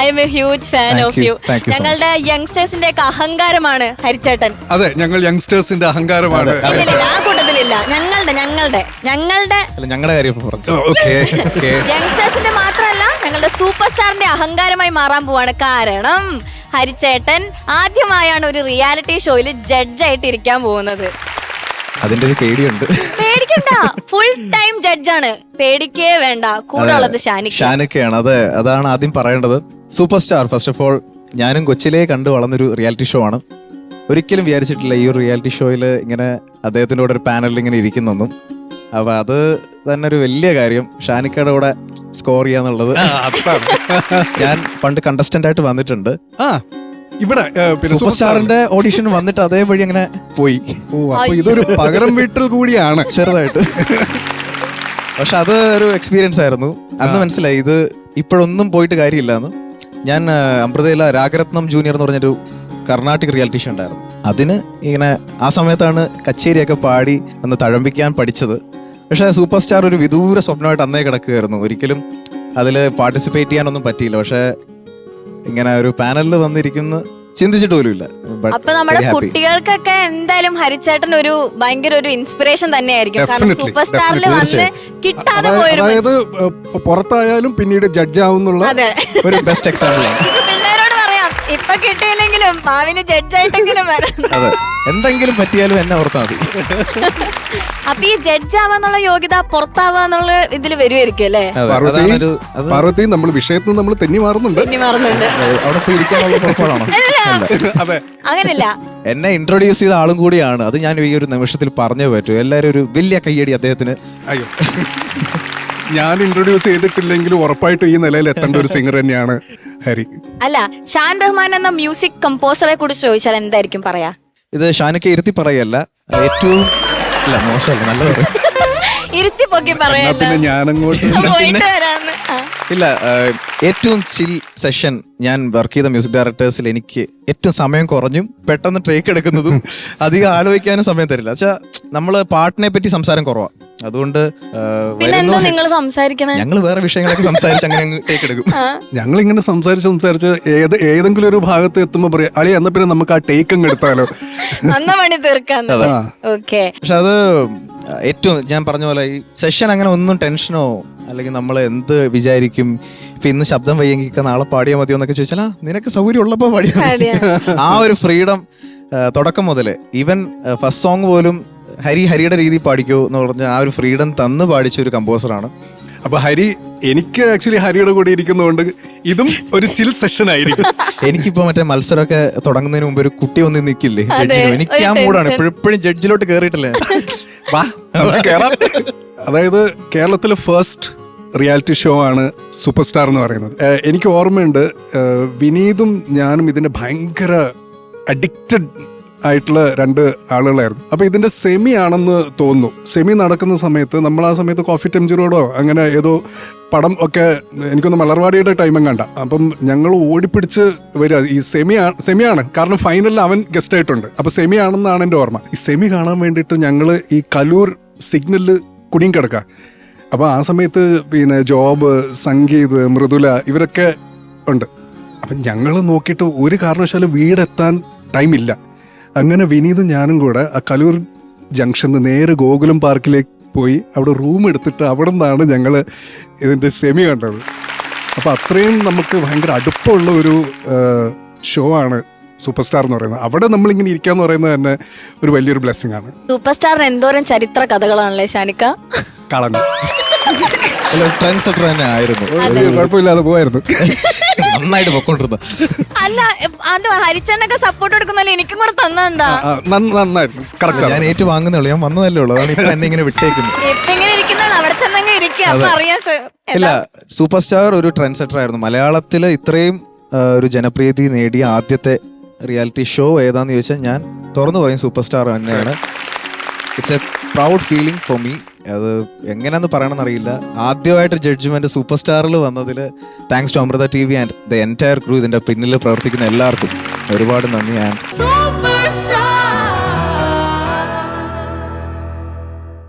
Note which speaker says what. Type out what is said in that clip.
Speaker 1: I am a huge fan of you. ഞങ്ങളുടെ യങ്സ്റ്റേഴ്സിന്റെ ഒക്കെ അഹങ്കാരമാണ് ഹരിച്ചേട്ടൻ.
Speaker 2: അതെ, ഞങ്ങൾ യങ്സ്റ്റേഴ്സിന്റെ അഹങ്കാരമാണ്.
Speaker 1: ആ കൂട്ടത്തിലില്ല, ഞങ്ങളുടെ യങ്സ്റ്റേഴ്സിന്റെ മാത്രമല്ല ഞങ്ങളുടെ സൂപ്പർ സ്റ്റാറിന്റെ അഹങ്കാരമായി മാറാൻ പോവാണ്. കാരണം ഹരിച്ചേട്ടൻ ആദ്യമായാണ് ഒരു റിയാലിറ്റി ഷോയിൽ ജഡ്ജായിട്ട് ഇരിക്കാൻ പോകുന്നത്.
Speaker 3: അതിന്റെ ഒരു പേടിയുണ്ട്.
Speaker 1: പേടിക്കണ്ട, ഫുൾ ടൈം ജഡ്ജാണ്, പേടിക്കേ വേണ്ട. കൂടെ ഉള്ളത്
Speaker 3: ഷാനിക്കയാണ്. അതാണ് ആദ്യം പറയേണ്ടത്. Super star first of all ഞാനും കൊച്ചിലേ കണ്ടു വളർന്നൊരു റിയാലിറ്റി ഷോ ആണ്. ഒരിക്കലും വിചാരിച്ചിട്ടില്ല ഈ ഒരു റിയാലിറ്റി ഷോയിൽ ഇങ്ങനെ അദ്ദേഹത്തിൻ്റെ കൂടെ ഒരു പാനലിൽ ഇങ്ങനെ ഇരിക്കുന്നൊന്നും. അപ്പൊ അത് തന്നെ ഒരു വലിയ കാര്യം, ഷാനിക്കയുടെ കൂടെ സ്കോർ ചെയ്യാന്നുള്ളത്. ഞാൻ പണ്ട് കണ്ടസ്റ്റന്റ് ആയിട്ട് വന്നിട്ടുണ്ട്
Speaker 2: ഇവിടെ
Speaker 3: സൂപ്പർ സ്റ്റാറിന്റെ ഓഡിഷൻ വന്നിട്ട് അതേ വഴി അങ്ങനെ പോയി.
Speaker 2: അപ്പൊ ഇതൊരു പകരം വീട്ടിൽ കൂടിയാണ്
Speaker 3: ചെറുതായിട്ട്. പക്ഷെ അത് ഒരു എക്സ്പീരിയൻസ് ആയിരുന്നു. അന്ന് മനസ്സിലായി ഇത് ഇപ്പോഴൊന്നും പോയിട്ട് കാര്യമില്ലാന്ന്. ഞാൻ അമൃതയില രാഗരത്നം ജൂനിയർ എന്ന് പറഞ്ഞൊരു കർണാട്ടിക് റിയാലിറ്റി ഷോ ഉണ്ടായിരുന്നു. അതിന് ഇങ്ങനെ ആ സമയത്താണ് കച്ചേരിയൊക്കെ പാടി അന്ന് തഴമ്പിക്കാൻ പഠിച്ചത്. പക്ഷെ സൂപ്പർ സ്റ്റാർ ഒരു വിദൂര സ്വപ്നമായിട്ട് അന്നേ കിടക്കുകയായിരുന്നു. ഒരിക്കലും അതിൽ പാർട്ടിസിപ്പേറ്റ് ചെയ്യാനൊന്നും പറ്റിയില്ല. പക്ഷെ ഇങ്ങനെ ഒരു പാനലിൽ വന്നിരിക്കുന്ന ചിന്തിച്ചിട്ട് പോലുമില്ല.
Speaker 1: അപ്പൊ നമ്മുടെ കുട്ടികൾക്കൊക്കെ എന്തായാലും ഹരിച്ചേട്ടൻ ഒരു ഭയങ്കര ഒരു ഇൻസ്പിറേഷൻ തന്നെയായിരിക്കും. കാരണം സൂപ്പർ സ്റ്റാറിൽ വന്ന് കിട്ടാതെ പോയൊരു,
Speaker 2: അതായത് പുറത്തായാലും പിന്നീട് ജഡ്ജ് ആവുന്നുള്ള
Speaker 3: ഒരു ബെസ്റ്റ് എക്സാമ്പിൾ ആണ്.
Speaker 1: പിള്ളേരോട് പറയാം, ഇപ്പൊ കിട്ടിയില്ലെങ്കിലും ഭാവിന് ജഡ്ജായിട്ടെങ്കിലും വരാം.
Speaker 3: അതെ, എന്തെങ്കിലും പറ്റിയാലും എന്നെ ഓർത്താൽ മതി.
Speaker 1: അപ്പൊ ഈ ജഡ്ജ് ആവാന്നുള്ള യോഗ്യത പുറത്താവാന്നുള്ള ഇതിൽ വരുമായിരിക്കും അല്ലേ?
Speaker 2: പാർവതി, നമ്മൾ വിഷയത്തിൽ നമ്മൾ തെന്നി മാറുന്നുണ്ട്.
Speaker 3: അവിടെ പോയി ഇരിക്കാനുള്ള പുറപ്പാടാണോ?
Speaker 1: അങ്ങനല്ല,
Speaker 3: എന്നെ ഇൻട്രൊഡ്യൂസ് ചെയ്ത ആളും കൂടിയാണ്. അത് ഞാൻ ഈ ഒരു നിമിഷത്തിൽ പറഞ്ഞേ പറ്റൂ. എല്ലാരും ഒരു വലിയ കയ്യടി അദ്ദേഹത്തിന്.
Speaker 2: അയ്യോ, ഞാൻ ഇൻട്രൊഡ്യൂസ് ചെയ്തിട്ടില്ലെങ്കിലും ഉറപ്പായിട്ടും ഈ നിലയിൽ എത്തേണ്ട ഒരു സിംഗർ തന്നെയാണ് ഹരി.
Speaker 1: അല്ല, ഷാൻ റഹ്മാൻ എന്ന മ്യൂസിക് കമ്പോസറെ കുറിച്ച് ചോദിച്ചാൽ എന്തായിരിക്കും പറയാ?
Speaker 3: ഇത് ഷാനൊക്കെ ഇരുത്തി പറയല്ല, ഏറ്റവും മോശമല്ല, നല്ലത്
Speaker 1: ഇരുത്തി പൊക്കി പറയല്ല.
Speaker 2: പിന്നെ ഞാനങ്ങോട്ട്
Speaker 3: ഇല്ല, ഏറ്റവും ചിൽ സെഷൻ ഞാൻ വർക്ക് ചെയ്ത മ്യൂസിക് ഡയറക്ടേഴ്സിൽ എനിക്ക് ഏറ്റവും സമയം കുറഞ്ഞും പെട്ടെന്ന് ട്രേക്ക് എടുക്കുന്നതും അധികം ആലോചിക്കാനും സമയം തരില്ല. വെച്ചാ നമ്മള് പാട്ടിനെ പറ്റി സംസാരം കുറവാ. അതുകൊണ്ട് ഞങ്ങൾ വേറെ വിഷയങ്ങളൊക്കെ സംസാരിച്ച് അങ്ങനെ ടേക്ക് എടുക്കും.
Speaker 2: ഞങ്ങൾ ഇങ്ങനെ സംസാരിച്ച് ഏതെങ്കിലും ഒരു ഭാഗത്ത് എത്തുമ്പോ പറയാം, അളി എന്നാ പിന്നെ നമുക്ക് ആ ടേക്ക് അങ്ങ് എടുത്താലോ.
Speaker 3: പക്ഷെ അത് ഏറ്റവും ഞാൻ പറഞ്ഞ പോലെ ഈ സെഷൻ അങ്ങനെ ഒന്നും ടെൻഷനോ അല്ലെങ്കിൽ നമ്മൾ എന്ത് വിചാരിക്കും, ഇപ്പൊ ഇന്ന് ശബ്ദം വയ്യെങ്കിൽ നാളെ പാടിയാൽ മതിയോ എന്നൊക്കെ ചോദിച്ചാൽ നിനക്ക് സൗകര്യം ഉള്ളപ്പോ പാടിയാ. ആ ഒരു ഫ്രീഡം തുടക്കം മുതലേ, ഈവൻ ഫസ്റ്റ് സോങ് പോലും ഹരിയുടെ രീതി പാടിക്കോ എന്ന് പറഞ്ഞ ആ ഒരു ഫ്രീഡം തന്ന് പാടിച്ച ഒരു കമ്പോസറാണ്.
Speaker 2: അപ്പൊ എനിക്ക് ആക്ച്വലി ഹരിയുടെ കൂടെ ഇരിക്കുന്നതുകൊണ്ട് ഇതും ഒരു ചിൽ സെഷൻ ആയിരിക്കും.
Speaker 3: എനിക്കിപ്പോ മറ്റേ മത്സരമൊക്കെ തുടങ്ങുന്നതിന് മുമ്പ് ഒരു കുട്ടി ഒന്നും നിൽക്കില്ലേ ജഡ്ജിനോ, എനിക്ക് ആ മൂടാണ്. എപ്പോഴും ജഡ്ജിലോട്ട് കേറിയിട്ടില്ലേ.
Speaker 2: അതായത് കേരളത്തിലെ ഫസ്റ്റ് റിയാലിറ്റി ഷോ ആണ് സൂപ്പർ സ്റ്റാർ എന്ന് പറയുന്നത്. എനിക്ക് ഓർമ്മയുണ്ട്, വിനീതും ഞാനും ഇതിന്റെ ഭയങ്കര അഡിക്റ്റഡ് ആയിട്ടുള്ള രണ്ട് ആളുകളായിരുന്നു. അപ്പൊ ഇതിന്റെ സെമി ആണെന്ന് തോന്നുന്നു. സെമി നടക്കുന്ന സമയത്ത് നമ്മൾ ആ സമയത്ത് കോഫി ടെംജറോടോ അങ്ങനെ ഏതോ പടം ഒക്കെ, എനിക്കൊന്ന് മലർവാടിയുടെ ടൈമും കണ്ട. അപ്പം ഞങ്ങൾ ഓടിപ്പിടിച്ച് വരിക, ഈ സെമിയാണ് കാരണം ഫൈനലിൽ അവൻ ഗസ്റ്റ് ആയിട്ടുണ്ട്. അപ്പൊ സെമി ആണെന്നാണ് എൻ്റെ ഓർമ്മ. ഈ സെമി കാണാൻ വേണ്ടിയിട്ട് ഞങ്ങൾ ഈ കലൂർ സിഗ്നലിൽ കുടുങ്ങി കിടക്കുക. അപ്പൊ ആ സമയത്ത് പിന്നെ ജോബ്, സംഗീത്, മൃദുല ഇവരൊക്കെ ഉണ്ട്. അപ്പം ഞങ്ങൾ നോക്കിയിട്ട് ഒരു കാരണവശാലും വീടെത്താൻ ടൈമില്ല. അങ്ങനെ വിനീതും ഞാനും കൂടെ ആ കലൂർ ജംഗ്ഷനിൽ നേരെ ഗോകുലം പാർക്കിലേക്ക് പോയി അവിടെ റൂം എടുത്തിട്ട് അവിടെ നിന്നാണ് ഞങ്ങൾ ഇതിൻ്റെ സെമി കണ്ടത്. അപ്പോൾ അത്രയും നമുക്ക് ഭയങ്കര അടുപ്പമുള്ള ഒരു ഷോ ആണ് സൂപ്പർ സ്റ്റാർ എന്ന് പറയുന്നത്. അവിടെ നമ്മളിങ്ങനെ ഇരിക്കാന്ന് പറയുന്നത് തന്നെ ഒരു വലിയൊരു ബ്ലെസ്സിങ് ആണ്.
Speaker 1: സൂപ്പർ സ്റ്റാറിന് എന്തോരം ചരിത്ര കഥകളാണല്ലേ ഷാനിക്ക.
Speaker 2: കളഞ്ഞു
Speaker 3: ട്രെൻഡ് സെറ്റർ തന്നെ ആയിരുന്നു,
Speaker 2: കുഴപ്പമില്ലാതെ പോയായിരുന്നു,
Speaker 3: നന്നായിട്ട് പൊക്കോണ്ടിരുന്നു.
Speaker 1: അല്ല, അത് ഹരിച്ചേട്ടനൊക്കെ സപ്പോർട്ട് കൊടുക്കുന്നല്ലേ, എനിക്കും കൂടെ തന്നെന്താ.
Speaker 2: നന്നായിരുന്നു, കറക്റ്റ്.
Speaker 3: ഞാൻ ഏറ്റു വാങ്ങുന്നുള്ളൂ, ഞാൻ വന്നതല്ലേ ഉള്ളൂ, അതാണ് ഇപ്പൊ എന്നെ ഇങ്ങനെ വിട്ടേക്കുന്നത്. ഇല്ല, സൂപ്പർ സ്റ്റാർ ഒരു ട്രെൻഡ് സെറ്റർ ആയിരുന്നു. മലയാളത്തില് ഇത്രയും ഒരു ജനപ്രീതി നേടിയ ആദ്യത്തെ റിയാലിറ്റി ഷോ ഏതാന്ന് ചോദിച്ചാൽ ഞാൻ തുറന്നു പറയും സൂപ്പർ സ്റ്റാർ തന്നെയാണ്. It's a proud feeling for me. അത് എങ്ങനെയാന്ന് പറയണമെന്ന് അറിയില്ല. ആദ്യമായിട്ട് ജഡ്ജ്മെന്റ് സൂപ്പർ സ്റ്റാറിൽ വന്നതിൽ thanks to Amrita TV and the entire crew, ഇതിന്റെ പിന്നിൽ പ്രവർത്തിക്കുന്ന എല്ലാവർക്കും ഒരുപാട് നന്ദി.